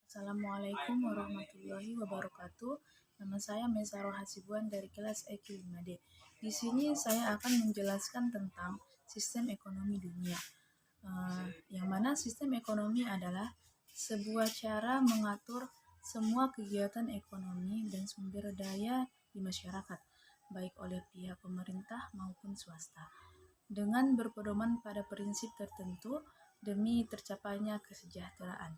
Assalamualaikum warahmatullahi wabarakatuh. Nama saya Mesaro Hasibuan dari kelas EQ 5D. Di sini saya akan menjelaskan tentang sistem ekonomi dunia. Yang mana sistem ekonomi adalah sebuah cara mengatur semua kegiatan ekonomi dan sumber daya di masyarakat, baik oleh pihak pemerintah maupun swasta, dengan berpedoman pada prinsip tertentu demi tercapainya kesejahteraan.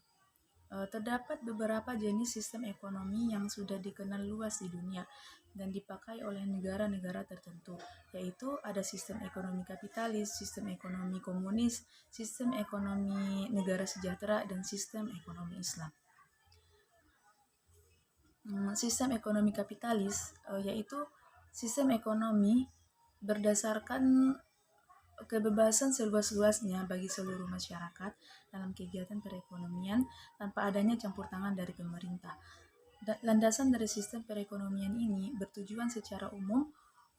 Terdapat beberapa jenis sistem ekonomi yang sudah dikenal luas di dunia dan dipakai oleh negara-negara tertentu, yaitu ada sistem ekonomi kapitalis, sistem ekonomi komunis, sistem ekonomi negara sejahtera, dan sistem ekonomi Islam. Sistem ekonomi kapitalis yaitu sistem ekonomi berdasarkan kebebasan seluas-luasnya bagi seluruh masyarakat dalam kegiatan perekonomian tanpa adanya campur tangan dari pemerintah. Landasan dari sistem perekonomian ini bertujuan secara umum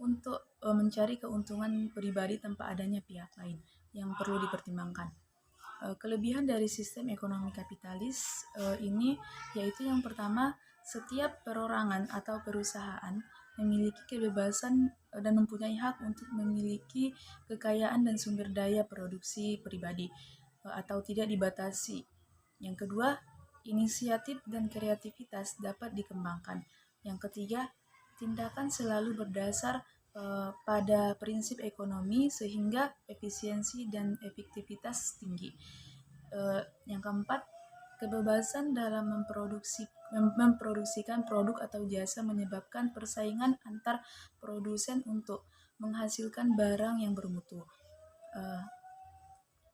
untuk mencari keuntungan pribadi tanpa adanya pihak lain yang perlu dipertimbangkan. Kelebihan dari sistem ekonomi kapitalis ini yaitu yang pertama, setiap perorangan atau perusahaan memiliki kebebasan dan mempunyai hak untuk memiliki kekayaan dan sumber daya produksi pribadi atau tidak dibatasi. Yang kedua, inisiatif dan kreativitas dapat dikembangkan. Yang ketiga, tindakan selalu berdasar pada prinsip ekonomi sehingga efisiensi dan efektivitas tinggi. Yang keempat, kebebasan dalam memproduksikan produk atau jasa menyebabkan persaingan antar produsen untuk menghasilkan barang yang bermutu.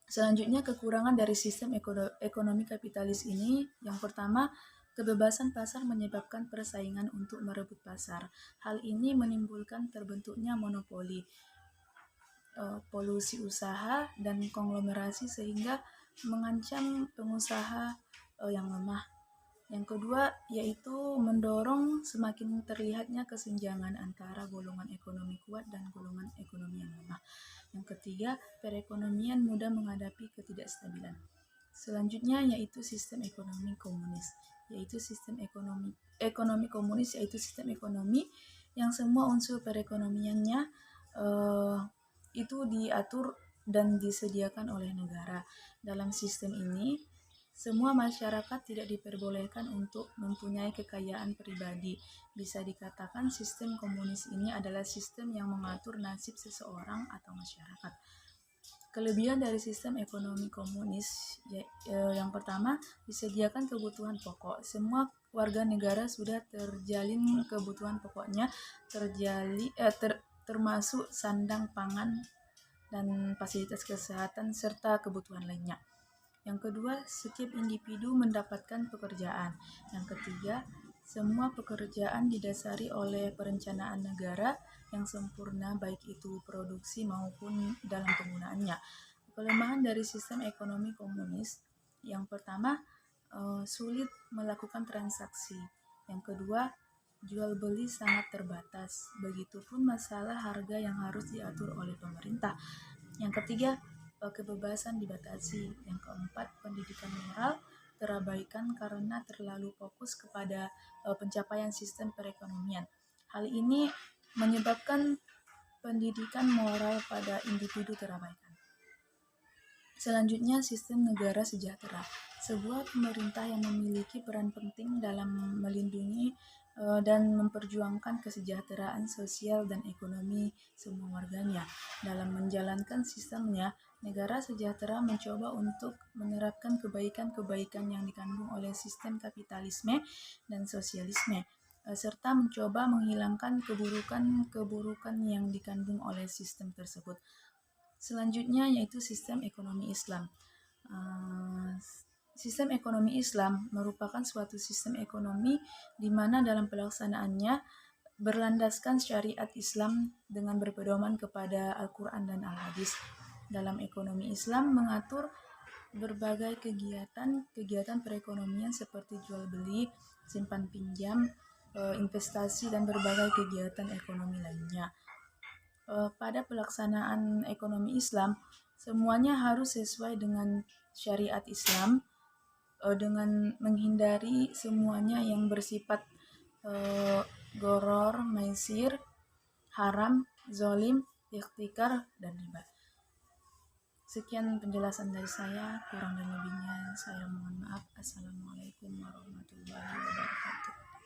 Selanjutnya, kekurangan dari sistem ekonomi kapitalis ini, yang pertama, kebebasan pasar menyebabkan persaingan untuk merebut pasar. Hal ini menimbulkan terbentuknya monopoli, polusi usaha, dan konglomerasi sehingga mengancam pengusaha yang lemah. Yang kedua, yaitu mendorong semakin terlihatnya kesenjangan antara golongan ekonomi kuat dan golongan ekonomi yang lemah. Yang ketiga, perekonomian mudah menghadapi ketidakstabilan. Selanjutnya yaitu sistem ekonomi komunis, yaitu sistem ekonomi komunis, yaitu sistem ekonomi yang semua unsur perekonomiannya itu diatur dan disediakan oleh negara. Dalam sistem ini, semua masyarakat tidak diperbolehkan untuk mempunyai kekayaan pribadi. Bisa dikatakan sistem komunis ini adalah sistem yang mengatur nasib seseorang atau masyarakat. Kelebihan dari sistem ekonomi komunis yang pertama, disediakan kebutuhan pokok. Semua warga negara sudah terjalin kebutuhan pokoknya, termasuk sandang pangan dan fasilitas kesehatan serta kebutuhan lainnya. Yang kedua, setiap individu mendapatkan pekerjaan. Yang ketiga, semua pekerjaan didasari oleh perencanaan negara yang sempurna, baik itu produksi maupun dalam penggunaannya. Kelemahan dari sistem ekonomi komunis, yang pertama, sulit melakukan transaksi. Yang kedua, jual beli sangat terbatas. Begitupun masalah harga yang harus diatur oleh pemerintah. Yang ketiga, kebebasan dibatasi. Yang keempat, pendidikan moral terabaikan karena terlalu fokus kepada pencapaian sistem perekonomian. Hal ini menyebabkan pendidikan moral pada individu terabaikan. Selanjutnya, sistem negara sejahtera. Sebuah pemerintah yang memiliki peran penting dalam melindungi dan memperjuangkan kesejahteraan sosial dan ekonomi semua warganya. Dalam menjalankan sistemnya, negara sejahtera mencoba untuk menerapkan kebaikan-kebaikan yang dikandung oleh sistem kapitalisme dan sosialisme, serta mencoba menghilangkan keburukan-keburukan yang dikandung oleh sistem tersebut. Selanjutnya yaitu sistem ekonomi Islam. Sistem ekonomi Islam merupakan suatu sistem ekonomi di mana dalam pelaksanaannya berlandaskan syariat Islam dengan berpedoman kepada Al-Quran dan Al-Hadis. Dalam ekonomi Islam mengatur berbagai kegiatan perekonomian seperti jual beli, simpan pinjam, investasi, dan berbagai kegiatan ekonomi lainnya. Pada pelaksanaan ekonomi Islam, semuanya harus sesuai dengan syariat Islam dengan menghindari semuanya yang bersifat eh, goror, maisir, haram, zolim, ikhtikar, dan riba. Sekian penjelasan dari saya, kurang dan lebihnya saya mohon maaf. Assalamualaikum warahmatullahi wabarakatuh.